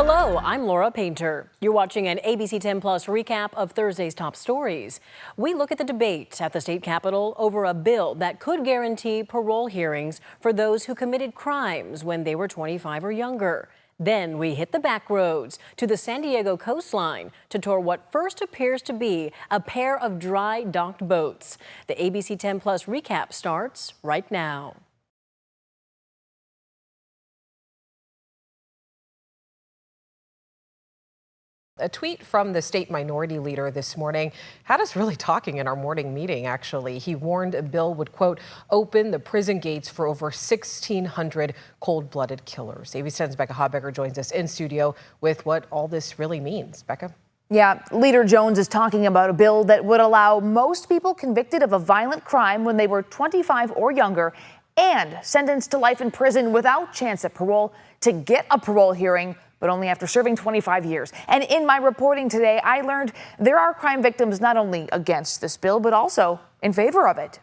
Hello, I'm Laura Painter. You're watching an ABC10 Plus recap of Thursday's top stories. We look at the debate at the state capitol over a bill that could guarantee parole hearings for those who committed crimes when they were 25 or younger. Then we hit the back roads to the San Diego coastline to tour what first appears to be a pair of dry docked boats. The ABC10 Plus recap starts right now. A tweet from the state minority leader this morning had us really talking in our morning meeting, actually. He warned a bill would, quote, open the prison gates for over 1,600 cold-blooded killers. ABC10's Becca Hobbecker joins us in studio with what all this really means. Becca? Yeah, Leader Jones is talking about a bill that would allow most people convicted of a violent crime when they were 25 or younger and sentenced to life in prison without chance at parole to get a parole hearing, but only after serving 25 years. And in my reporting today, I learned there are crime victims not only against this bill, but also in favor of it.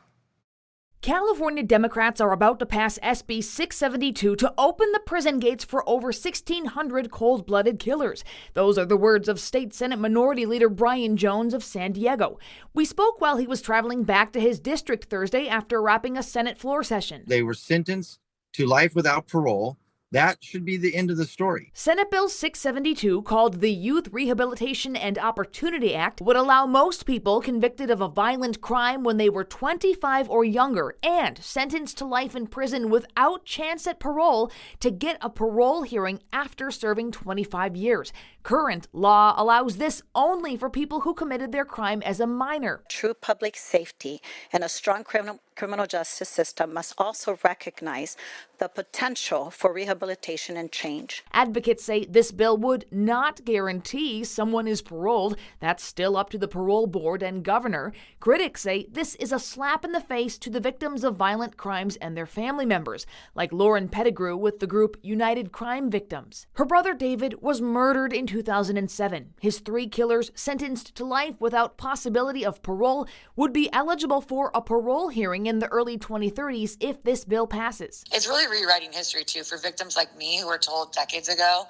California Democrats are about to pass SB 672 to open the prison gates for over 1,600 cold-blooded killers. Those are the words of State Senate Minority Leader Brian Jones of San Diego. We spoke while he was traveling back to his district Thursday after wrapping a Senate floor session. They were sentenced to life without parole. That should be the end of the story. Senate Bill 672, called the Youth Rehabilitation and Opportunity Act, would allow most people convicted of a violent crime when they were 25 or younger and sentenced to life in prison without chance at parole to get a parole hearing after serving 25 years. Current law allows this only for people who committed their crime as a minor. True public safety and a strong criminal justice system must also recognize the potential for rehabilitation and change. Advocates say this bill would not guarantee someone is paroled. That's still up to the parole board and governor. Critics say this is a slap in the face to the victims of violent crimes and their family members, like Lauren Pettigrew with the group United Crime Victims. Her brother David was murdered in 2007. His 3 killers, sentenced to life without possibility of parole, would be eligible for a parole hearing in the early 2030s if this bill passes. It's really rewriting history, too, for victims like me who were told decades ago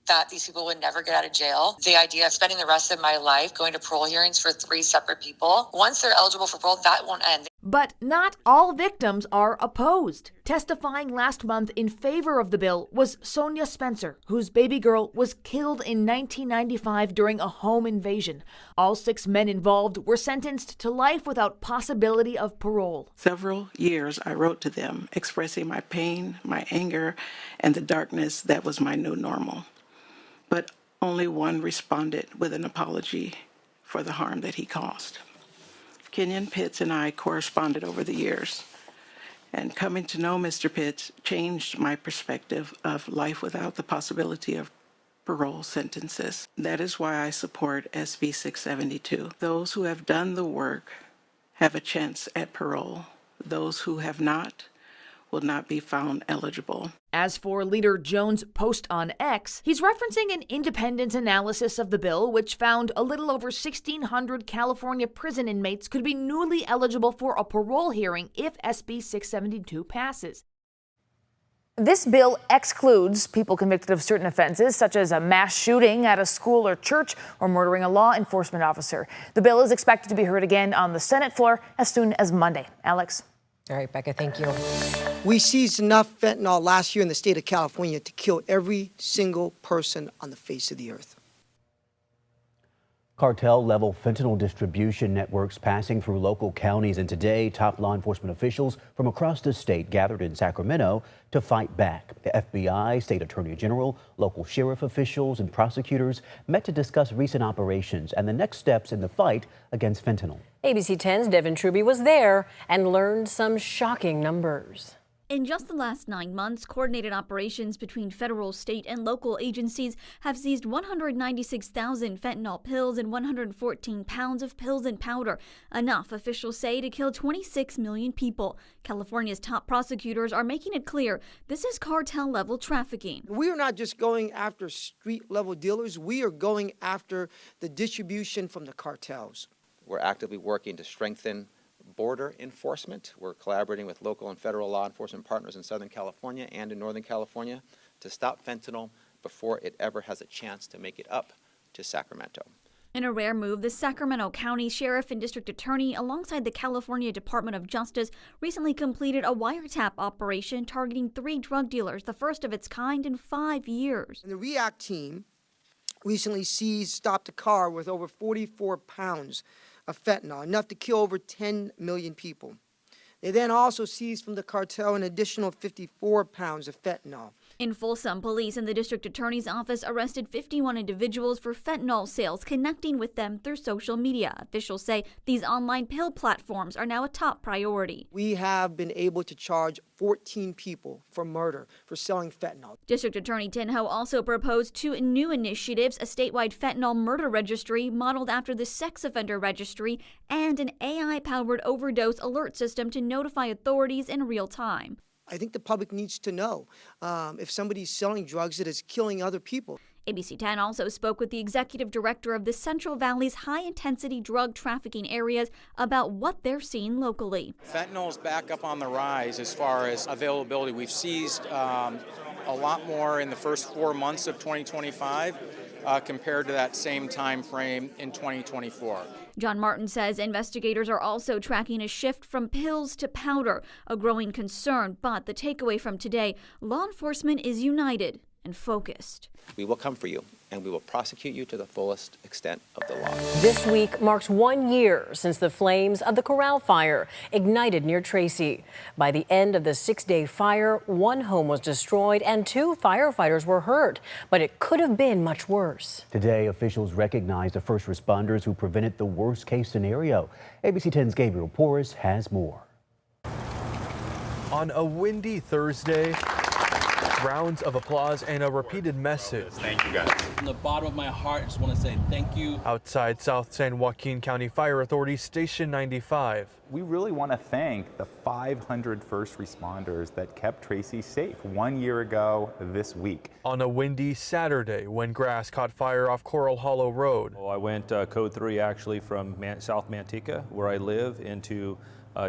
that these people would never get out of jail. The idea of spending the rest of my life going to parole hearings for 3 separate people, once they're eligible for parole, that won't end. But not all victims are opposed. Testifying last month in favor of the bill was Sonia Spencer, whose baby girl was killed in 1995 during a home invasion. All 6 men involved were sentenced to life without possibility of parole. Several years I wrote to them expressing my pain, my anger, and the darkness that was my new normal. But only one responded with an apology for the harm that he caused. Kenyon Pitts and I corresponded over the years, and coming to know Mr. Pitts changed my perspective of life without the possibility of parole sentences. That is why I support SB 672. Those who have done the work have a chance at parole. Those who have not will not be found eligible. As for Leader Jones' post on X, he's referencing an independent analysis of the bill, which found a little over 1,600 California prison inmates could be newly eligible for a parole hearing if SB 672 passes. This bill excludes people convicted of certain offenses, such as a mass shooting at a school or church or murdering a law enforcement officer. The bill is expected to be heard again on the Senate floor as soon as Monday. Alex? All right, Becca, thank you. We seized enough fentanyl last year in the state of California to kill every single person on the face of the earth. Cartel-level fentanyl distribution networks passing through local counties, and today top law enforcement officials from across the state gathered in Sacramento to fight back. The FBI, state attorney general, local sheriff officials, and prosecutors met to discuss recent operations and the next steps in the fight against fentanyl. ABC 10's Devin Truby was there and learned some shocking numbers. In just the last 9 months, coordinated operations between federal, state, and local agencies have seized 196,000 fentanyl pills and 114 pounds of pills and powder, enough, officials say, to kill 26 million people. California's top prosecutors are making it clear this is cartel-level trafficking. We are not just going after street-level dealers. We are going after the distribution from the cartels. We're actively working to strengthen border enforcement. We're collaborating with local and federal law enforcement partners in Southern California and in Northern California to stop fentanyl before it ever has a chance to make it up to Sacramento. In a rare move, the Sacramento County Sheriff and District Attorney, alongside the California Department of Justice, recently completed a wiretap operation targeting 3 drug dealers, the first of its kind in 5 years. And the REACT team recently stopped a car with over 44 pounds of fentanyl, enough to kill over 10 million people. They then also seized from the cartel an additional 54 pounds of fentanyl. In Folsom, police and the district attorney's office arrested 51 individuals for fentanyl sales, connecting with them through social media. Officials say these online pill platforms are now a top priority. We have been able to charge 14 people for murder for selling fentanyl. District Attorney Tinho also proposed 2 new initiatives, a statewide fentanyl murder registry modeled after the sex offender registry, and an AI-powered overdose alert system to notify authorities in real time. I think the public needs to know if somebody's selling drugs that is killing other people. ABC10 also spoke with the executive director of the Central Valley's high-intensity drug trafficking areas about what they're seeing locally. Fentanyl is back up on the rise as far as availability. We've seized a lot more in the first 4 months of 2025 compared to that same time frame in 2024. John Martin says investigators are also tracking a shift from pills to powder, a growing concern. But the takeaway from today, law enforcement is united and focused. We will come for you, and we will prosecute you to the fullest extent of the law. This week marks 1 year since the flames of the Corral Fire ignited near Tracy. By the end of the 6-day fire, 1 home was destroyed and 2 firefighters were hurt. But it could have been much worse. Today, officials recognized the first responders who prevented the worst-case scenario. ABC 10's Gabriel Porras has more. On a windy Thursday, rounds of applause and a repeated message. Thank you, guys. From the bottom of my heart, I just want to say thank you. Outside South San Joaquin County Fire Authority Station 95. We really want to thank the 500 first responders that kept Tracy safe 1 year ago this week. On a windy Saturday when grass caught fire off Coral Hollow Road. I went code 3 actually from South Manteca, where I live, into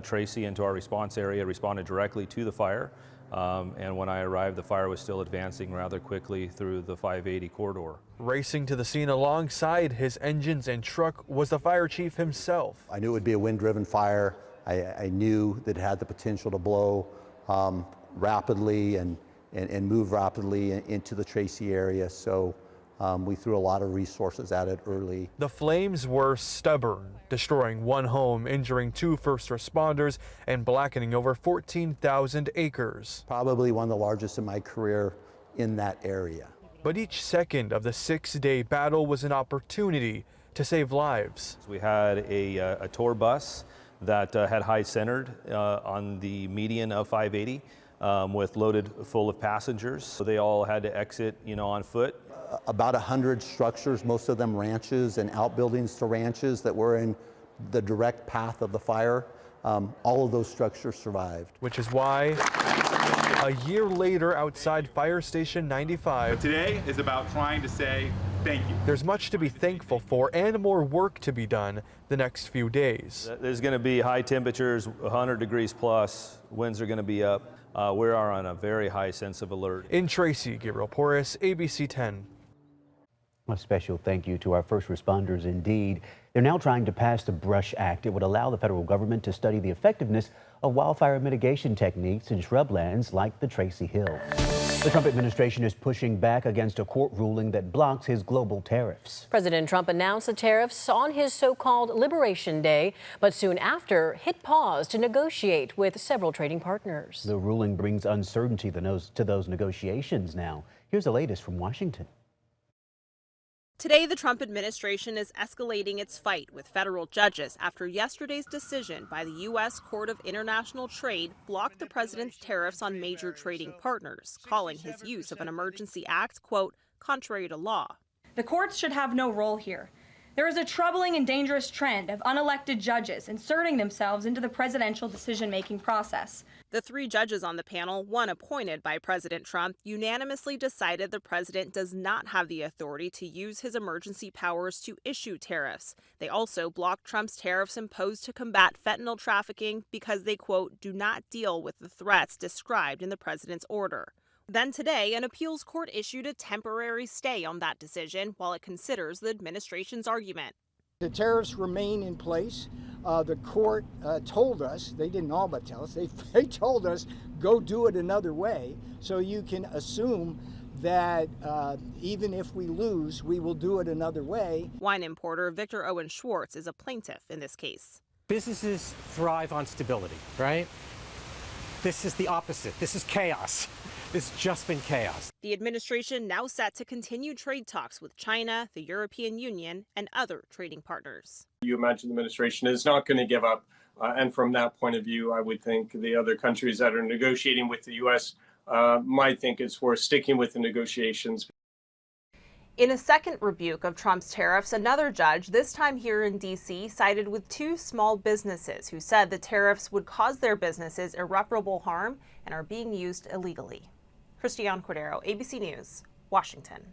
Tracy, into our response area, responded directly to the fire. And when I arrived, the fire was still advancing rather quickly through the 580 corridor. Racing to the scene alongside his engines and truck was the fire chief himself. I knew it would be a wind-driven fire. I knew that it had the potential to blow rapidly and move rapidly into the Tracy area. So we threw a lot of resources at it early. The flames were stubborn, destroying 1 home, injuring 2 first responders, and blackening over 14,000 acres. Probably one of the largest in my career in that area. But each second of the 6-day battle was an opportunity to save lives. We had a tour bus that had high centered on the median of 580 with loaded full of passengers. So they all had to exit, on foot. About 100 structures, most of them ranches and outbuildings to ranches that were in the direct path of the fire. All of those structures survived. Which is why a year later outside Fire Station 95. But today is about trying to say thank you. There's much to be thankful for and more work to be done the next few days. There's going to be high temperatures, 100 degrees plus, winds are going to be up. We are on a very high sense of alert. In Tracy, Gabriel Porras, ABC 10. A special thank you to our first responders indeed. They're now trying to pass the Brush Act. It would allow the federal government to study the effectiveness of wildfire mitigation techniques in shrublands like the Tracy Hill. The Trump administration is pushing back against a court ruling that blocks his global tariffs. President Trump announced the tariffs on his so-called Liberation Day, but soon after hit pause to negotiate with several trading partners. The ruling brings uncertainty to those negotiations now. Here's the latest from Washington. Today, the Trump administration is escalating its fight with federal judges after yesterday's decision by the U.S. Court of International Trade blocked the president's tariffs on major trading partners, calling his use of an emergency act, quote, contrary to law. The courts should have no role here. There is a troubling and dangerous trend of unelected judges inserting themselves into the presidential decision-making process. The 3 judges on the panel, one appointed by President Trump, unanimously decided the president does not have the authority to use his emergency powers to issue tariffs. They also blocked Trump's tariffs imposed to combat fentanyl trafficking because they, quote, do not deal with the threats described in the president's order. Then today, an appeals court issued a temporary stay on that decision while it considers the administration's argument. The tariffs remain in place. The court told us, they didn't all but tell us, they told us, go do it another way. So you can assume that even if we lose, we will do it another way. Wine importer Victor Owen Schwartz is a plaintiff in this case. Businesses thrive on stability, right? This is the opposite. This is chaos. It's just been chaos. The administration now set to continue trade talks with China, the European Union, and other trading partners. You imagine the administration is not going to give up. And from that point of view, I would think the other countries that are negotiating with the U.S. Might think it's worth sticking with the negotiations. In a second rebuke of Trump's tariffs, another judge, this time here in D.C., sided with two small businesses who said the tariffs would cause their businesses irreparable harm and are being used illegally. Christiane Cordero, ABC News, Washington.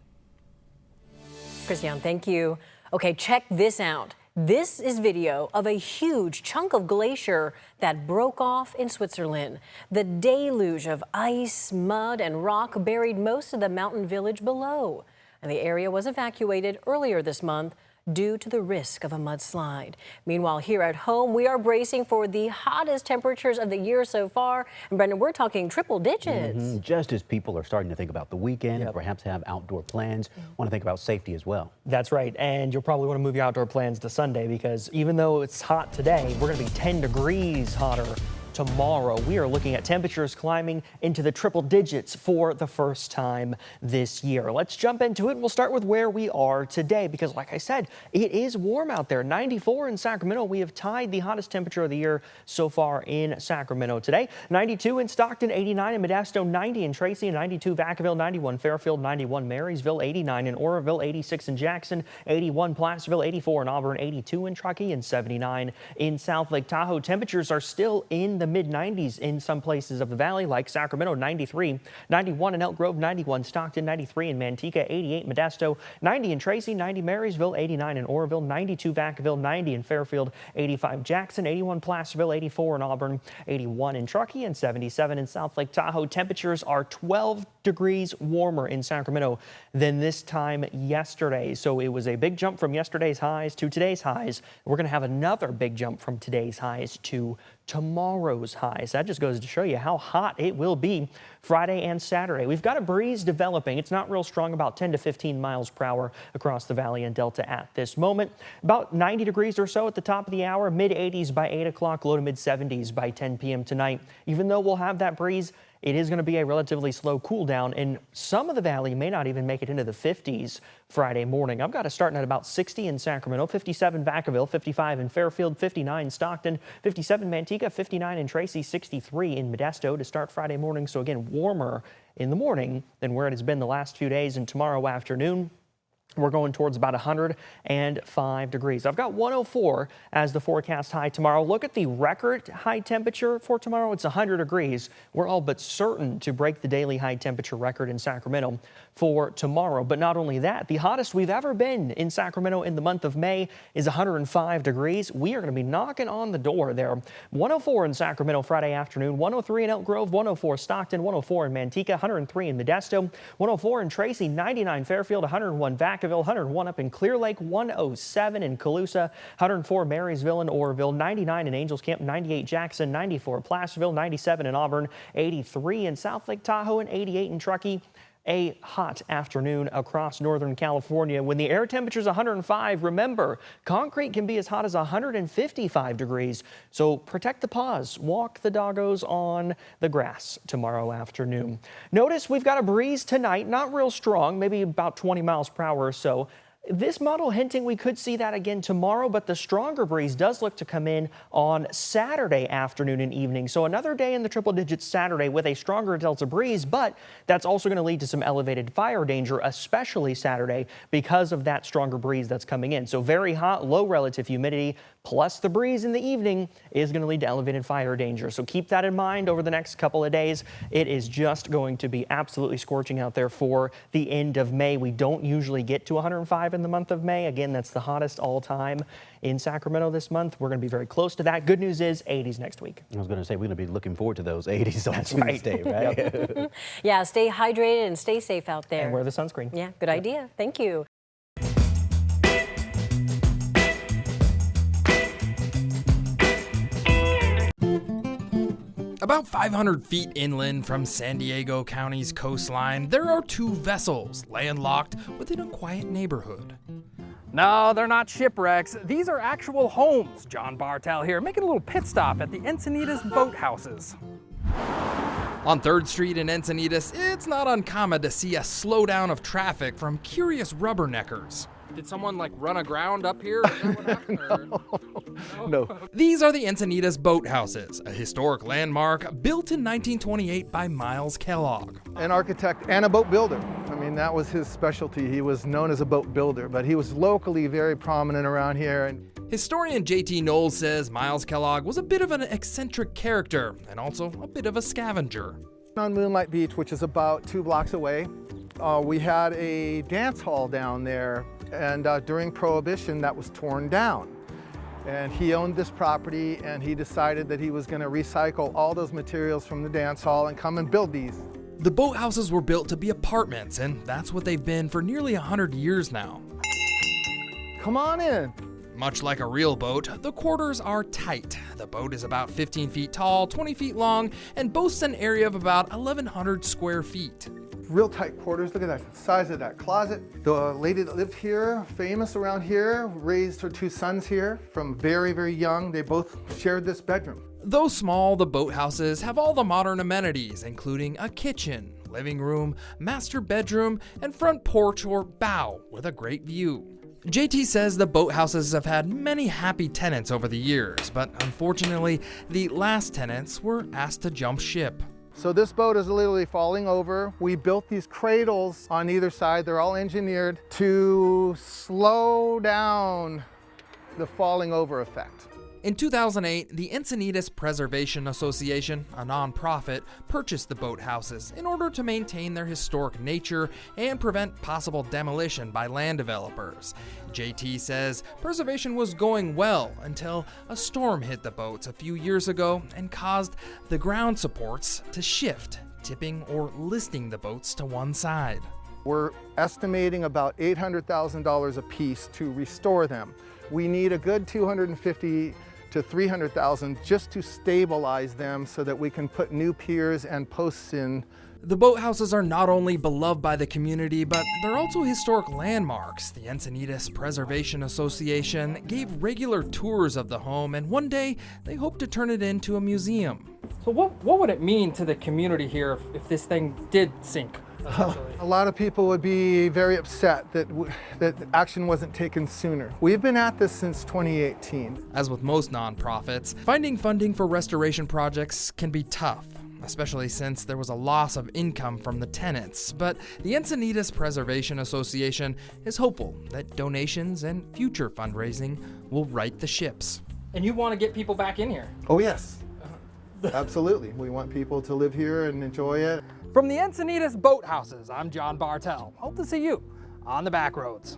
Christiane, thank you. Okay, check this out. This is video of a huge chunk of glacier that broke off in Switzerland. The deluge of ice, mud, and rock buried most of the mountain village below, and the area was evacuated earlier this month due to the risk of a mudslide. Meanwhile, here at home, we are bracing for the hottest temperatures of the year so far. And Brendan, we're talking triple digits. Just as people are starting to think about the weekend, and perhaps have outdoor plans, want to think about safety as well. That's right. And you'll probably want to move your outdoor plans to Sunday, because even though it's hot today, we're going to be 10 degrees hotter tomorrow. We are looking at temperatures climbing into the triple digits for the first time this year. Let's jump into it. We'll start with where we are today, because like I said, it is warm out there. 94 in Sacramento. We have tied the hottest temperature of the year so far in Sacramento today. 92 in Stockton, 89 in Modesto, 90 in Tracy, 92 Vacaville, 91 Fairfield, 91 Marysville, 89 in Oroville, 86 in Jackson, 81 Placerville, 84 in Auburn, 82 in Truckee, and 79 in South Lake Tahoe. Temperatures are still in the mid-90s in some places of the valley, like Sacramento, 93, 91 in Elk Grove, 91 Stockton, 93 in Manteca, 88 Modesto, 90 in Tracy, 90 Marysville, 89 in Oroville, 92 Vacaville, 90 in Fairfield, 85 Jackson, 81 Placerville, 84 in Auburn, 81 in Truckee, and 77 in South Lake Tahoe. Temperatures are 12 degrees warmer in Sacramento than this time yesterday. So it was a big jump from yesterday's highs to today's highs. We're going to have another big jump from today's highs to tomorrow's highs. That just goes to show you how hot it will be Friday and Saturday. We've got a breeze developing. It's not real strong, about 10 to 15 miles per hour across the valley and delta at this moment. About 90 degrees or so at the top of the hour, mid 80s by 8 o'clock, low to mid 70s by 10 p.m. tonight. Even though we'll have that breeze, it is going to be a relatively slow cool down, and some of the valley may not even make it into the 50s Friday morning. I've got it starting at about 60 in Sacramento, 57 Vacaville, 55 in Fairfield, 59 Stockton, 57 Manteca, 59 in Tracy, 63 in Modesto to start Friday morning. So again, warmer in the morning than where it has been the last few days. And tomorrow afternoon, we're going towards about 105 degrees. I've got 104 as the forecast high tomorrow. Look at the record high temperature for tomorrow. It's 100 degrees. We're all but certain to break the daily high temperature record in Sacramento for tomorrow. But not only that, the hottest we've ever been in Sacramento in the month of May is 105 degrees. We are going to be knocking on the door there. 104 in Sacramento Friday afternoon, 103 in Elk Grove, 104 Stockton, 104 in Manteca, 103 in Modesto, 104 in Tracy, 99 Fairfield, 101 Vacaville, 101 up in Clear Lake, 107 in Colusa, 104 Marysville and Oroville, 99 in Angels Camp, 98 Jackson, 94 Placerville, 97 in Auburn, 83 in South Lake Tahoe, and 88 in Truckee. A hot afternoon across Northern California. When the air temperature is 105, remember, concrete can be as hot as 155 degrees. So protect the paws. Walk the doggos on the grass tomorrow afternoon. Notice we've got a breeze tonight, not real strong, maybe about 20 miles per hour or so. This model hinting we could see that again tomorrow, but the stronger breeze does look to come in on Saturday afternoon and evening. So another day in the triple digits Saturday with a stronger delta breeze, but that's also going to lead to some elevated fire danger, especially Saturday, because of that stronger breeze that's coming in. So very hot, low relative humidity, plus the breeze in the evening is going to lead to elevated fire danger. So keep that in mind over the next couple of days. It is just going to be absolutely scorching out there for the end of May. We don't usually get to 105 65 in the month of May. Again, that's the hottest all time in Sacramento this month. We're going to be very close to that. Good news is 80s next week. I was going to say, we're going to be looking forward to those 80s on That's Tuesday, right? Yep. Yeah, stay hydrated and stay safe out there. And wear the sunscreen. Yeah, good idea. Thank you. About 500 feet inland from San Diego County's coastline, there are two vessels landlocked within a quiet neighborhood. No, they're not shipwrecks. These are actual homes. John Bartel here, making a little pit stop at the Encinitas boathouses. On 3rd Street in Encinitas, it's not uncommon to see a slowdown of traffic from curious rubberneckers. Did someone run aground up here? Is that what happened? No. These are the Encinitas boathouses, a historic landmark built in 1928 by Miles Kellogg. An architect and a boat builder. I mean, that was his specialty. He was known as a boat builder, but he was locally very prominent around here. Historian J.T. Knowles says Miles Kellogg was a bit of an eccentric character and also a bit of a scavenger. On Moonlight Beach, which is about 2 blocks away, we had a dance hall down there, and during Prohibition that was torn down. And he owned this property, and he decided that he was going to recycle all those materials from the dance hall and come and build these. The boathouses were built to be apartments, and that's what they've been for nearly 100 years now. Come on in. Much like a real boat, the quarters are tight. The boat is about 15 feet tall, 20 feet long, and boasts an area of about 1,100 square feet. Real tight quarters. Look at that size of that closet. The lady that lived here, famous around here, raised her 2 sons here from very, very young. They both shared this bedroom. Though small, the boathouses have all the modern amenities, including a kitchen, living room, master bedroom, and front porch or bow with a great view. JT says the boathouses have had many happy tenants over the years, but unfortunately, the last tenants were asked to jump ship. So this boat is literally falling over. We built these cradles on either side. They're all engineered to slow down the falling over effect. In 2008, the Encinitas Preservation Association, a nonprofit, purchased the boathouses in order to maintain their historic nature and prevent possible demolition by land developers. JT says preservation was going well until a storm hit the boats a few years ago and caused the ground supports to shift, tipping or listing the boats to one side. We're estimating about $800,000 a piece to restore them. We need a good $250,000 to $300,000 just to stabilize them so that we can put new piers and posts in. The boathouses are not only beloved by the community, but they're also historic landmarks. The Encinitas Preservation Association gave regular tours of the home, and one day they hope to turn it into a museum. So what would it mean to the community here if this thing did sink? A lot of people would be very upset that action wasn't taken sooner. We've been at this since 2018. As with most nonprofits, finding funding for restoration projects can be tough, especially since there was a loss of income from the tenants. But the Encinitas Preservation Association is hopeful that donations and future fundraising will right the ships. And you want to get people back in here? Oh yes, absolutely. We want people to live here and enjoy it. From the Encinitas Boathouses, I'm John Bartel. Hope to see you on the back roads.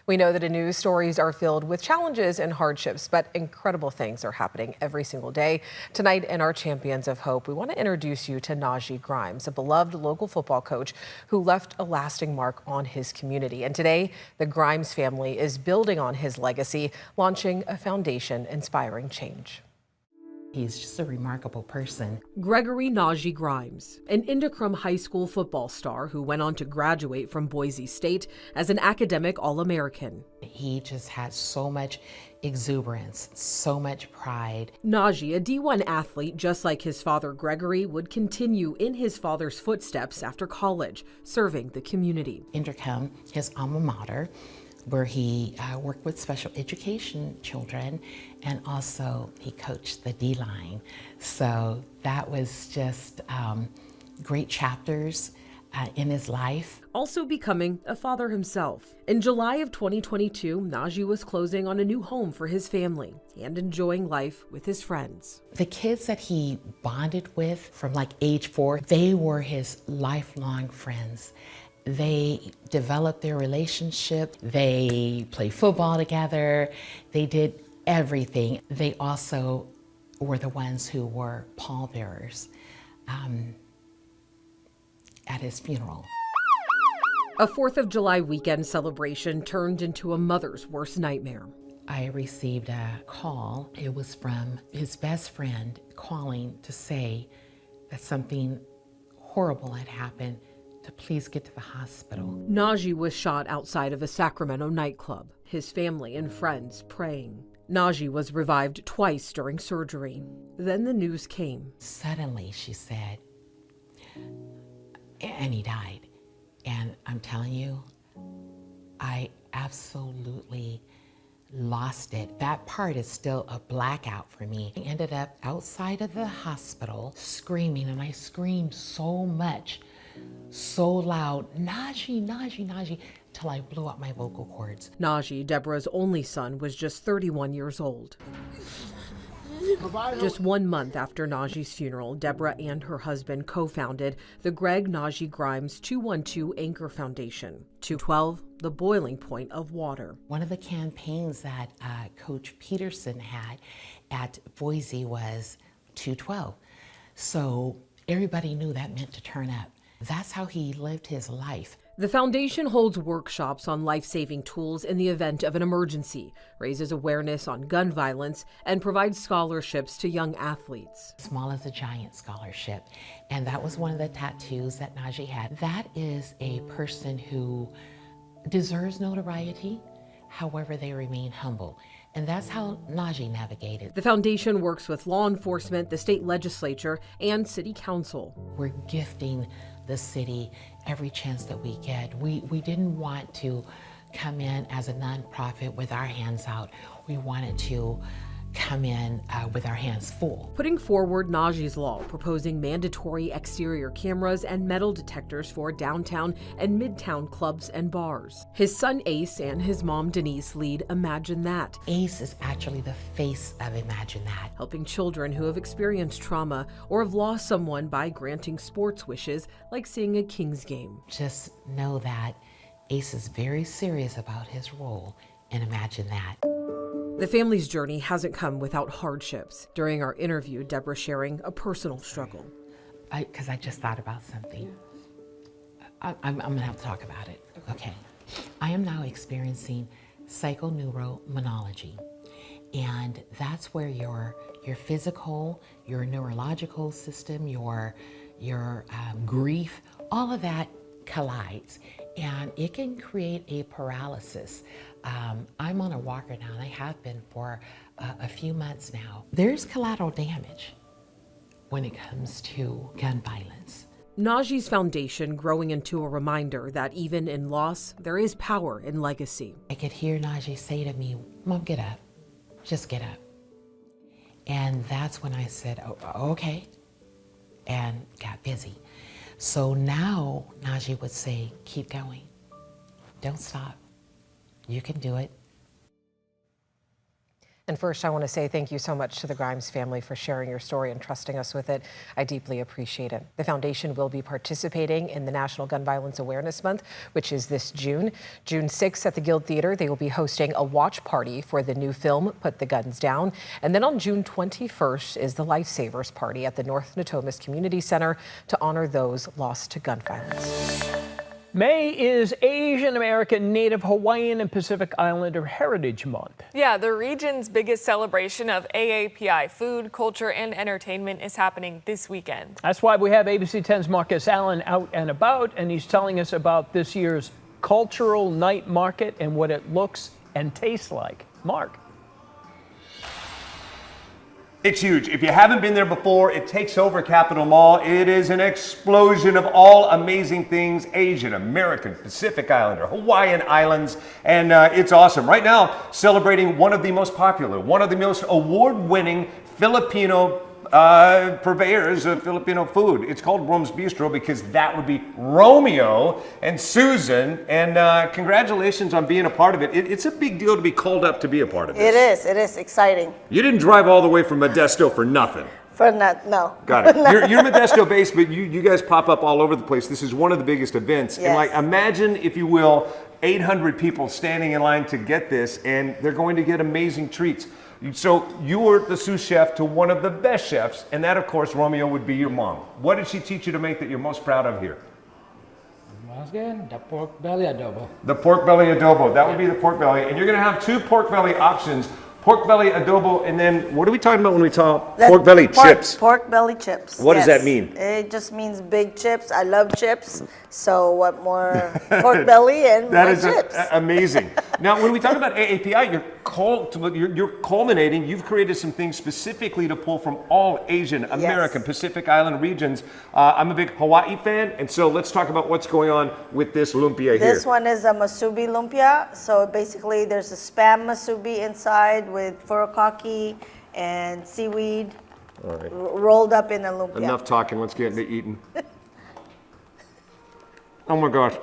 We know that news stories are filled with challenges and hardships, but incredible things are happening every single day. Tonight in our Champions of Hope, we want to introduce you to Najee Grimes, a beloved local football coach who left a lasting mark on his community. And today, the Grimes family is building on his legacy, launching a foundation inspiring change. He's just a remarkable person. Gregory Najee Grimes, an Indicrum High School football star who went on to graduate from Boise State as an academic All-American. He just had so much exuberance, so much pride. Najee, a D1 athlete just like his father Gregory, would continue in his father's footsteps after college, serving the community. Indicrum, his alma mater, where he worked with special education children, and also he coached the D-line. So that was just great chapters in his life. Also becoming a father himself. In July of 2022, Najee was closing on a new home for his family and enjoying life with his friends. The kids that he bonded with from like age 4, they were his lifelong friends. They developed their relationship. They played football together. They did everything. They also were the ones who were pallbearers at his funeral. A 4th of July weekend celebration turned into a mother's worst nightmare. I received a call. It was from his best friend calling to say that something horrible had happened, to please get to the hospital. Najee was shot outside of a Sacramento nightclub, his family and friends praying. Najee was revived twice during surgery. Then the news came. Suddenly, she said, and he died. And I'm telling you, I absolutely lost it. That part is still a blackout for me. I ended up outside of the hospital screaming, and I screamed so much, so loud, Najee, Najee, Najee, till I blew up my vocal cords. Najee, Deborah's only son, was just 31 years old. Just 1 month after Najee's funeral, Deborah and her husband co-founded the Greg Najee Grimes 212 Anchor Foundation. 212, the boiling point of water. One of the campaigns that Coach Peterson had at Boise was 212. So everybody knew that meant to turn up. That's how he lived his life. The foundation holds workshops on life-saving tools in the event of an emergency, raises awareness on gun violence, and provides scholarships to young athletes. Small as a Giant scholarship. And that was one of the tattoos that Najee had. That is a person who deserves notoriety, however they remain humble. And that's how Najee navigated. The foundation works with law enforcement, the state legislature, and city council. We're gifting the city every chance that we get. We didn't want to come in as a nonprofit with our hands out. We wanted to come in with our hands full. Putting forward Najee's law, proposing mandatory exterior cameras and metal detectors for downtown and midtown clubs and bars. His son Ace and his mom Denise lead Imagine That. Ace is actually the face of Imagine That. Helping children who have experienced trauma or have lost someone by granting sports wishes like seeing a Kings game. Just know that Ace is very serious about his role in Imagine That. The family's journey hasn't come without hardships. During our interview, Deborah sharing a personal struggle. Because I just thought about something. I'm going to have to talk about it. Okay. I am now experiencing psychoneuroimmunology. And that's where your physical, your neurological system, your grief, all of that collides. And it can create a paralysis. I'm on a walker now, and I have been for a few months now. There's collateral damage when it comes to gun violence. Najee's foundation growing into a reminder that even in loss, there is power in legacy. I could hear Najee say to me, Mom, get up. Just get up. And that's when I said, oh, okay, and got busy. So now Najee would say, keep going. Don't stop. You can do it. And first, I want to say thank you so much to the Grimes family for sharing your story and trusting us with it. I deeply appreciate it. The foundation will be participating in the National Gun Violence Awareness Month, which is this June. June 6th at the Guild Theater, they will be hosting a watch party for the new film, Put the Guns Down. And then on June 21st is the Lifesavers Party at the North Natomas Community Center to honor those lost to gun violence. May is Asian American, Native Hawaiian, and Pacific Islander Heritage Month. Yeah, the region's biggest celebration of AAPI food, culture, and entertainment is happening this weekend. That's why we have ABC 10's Marcus Allen out and about, and he's telling us about this year's cultural night market and what it looks and tastes like. Mark. It's huge. If you haven't been there before, it takes over Capitol Mall. It is an explosion of all amazing things, Asian, American, Pacific Islander, Hawaiian Islands, and it's awesome. Right now, celebrating one of the most popular, one of the most award-winning Filipino purveyors of Filipino food. It's called Rome's Bistro because that would be Romeo and Susan. And congratulations on being a part of it. It's a big deal to be called up to be a part of this. It is exciting. You didn't drive all the way from Modesto for nothing. No. Got it. You're Modesto based, but you guys pop up all over the place. This is one of the biggest events. Yes. And like, imagine, if you will, 800 people standing in line to get this, and they're going to get amazing treats. So you were the sous chef to one of the best chefs, and that, of course, Romeo, would be your mom. What did she teach you to make that you're most proud of here? Once again, the pork belly adobo. The pork belly adobo. That would be the pork belly. And you're going to have 2 pork belly options. Pork belly adobo, and then what are we talking about when we talk pork belly chips? Pork belly chips. What does that mean? It just means big chips. I love chips. So what more? Pork belly and That more is chips. Amazing. Now, when we talk about AAPI, you're culminating. You've created some things specifically to pull from all Asian, American, Pacific Island regions. I'm a big Hawaii fan, and so let's talk about what's going on with this lumpia here. This one is a masubi lumpia. So basically, there's a spam masubi inside with furikake and seaweed rolled up in a lumpia. Enough talking. Let's get into eating. Oh my gosh,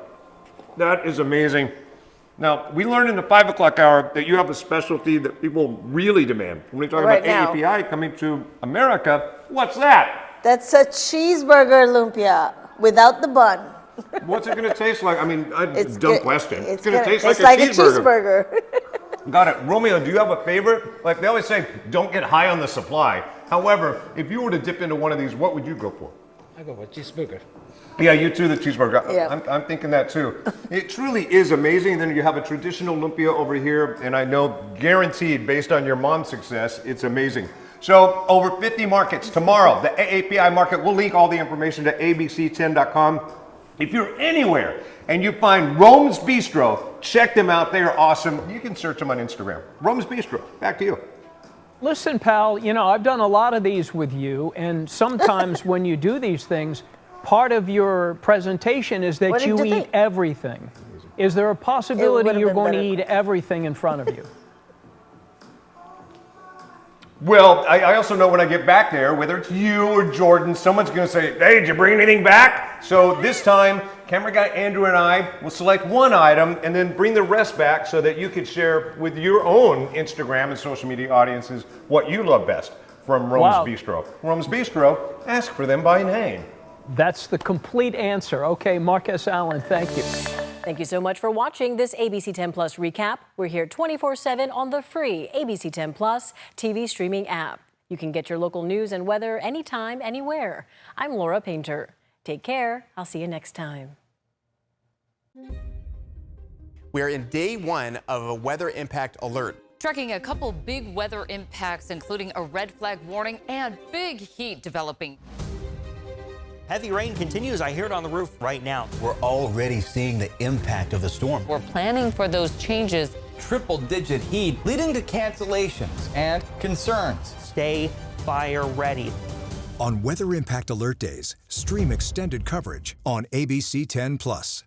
that is amazing. Now, we learned in the 5 o'clock hour that you have a specialty that people really demand. When we talk about AAPI coming to America, what's that? That's a cheeseburger lumpia without the bun. What's it going to taste like? I mean, dumb question. It's going to taste like a cheeseburger. Got it. Romeo, do you have a favorite? Like they always say, don't get high on the supply. However, if you were to dip into one of these, what would you go for? I go with cheeseburger. Yeah, you too, the cheeseburger. Yeah. I'm thinking that too. It truly is amazing. Then you have a traditional lumpia over here, and I know guaranteed, based on your mom's success, it's amazing. So over 50 markets tomorrow, the AAPI market. We'll link all the information to abc10.com. If you're anywhere and you find Rome's Bistro, check them out. They are awesome. You can search them on Instagram. Rome's Bistro. Back to you. Listen, pal, you know, I've done a lot of these with you, and sometimes when you do these things, part of your presentation is that you eat everything. Is there a possibility you're going to eat everything in front of you? Well, I also know when I get back there, whether it's you or Jordan, someone's going to say, hey, did you bring anything back? So this time, camera guy Andrew and I will select one item and then bring the rest back so that you could share with your own Instagram and social media audiences what you love best from Rome's Bistro. Rome's Bistro, ask for them by name. That's the complete answer. Okay, Marcus Allen, thank you. Thank you so much for watching this ABC 10 Plus recap. We're here 24/7 on the free ABC 10 Plus TV streaming app. You can get your local news and weather anytime, anywhere. I'm Laura Painter. Take care. I'll see you next time. We're in day 1 of a weather impact alert. Tracking a couple big weather impacts, including a red flag warning and big heat developing. Heavy rain continues. I hear it on the roof right now. We're already seeing the impact of the storm. We're planning for those changes. Triple-digit heat leading to cancellations and concerns. Stay fire ready. On Weather Impact Alert Days, stream extended coverage on ABC 10 Plus.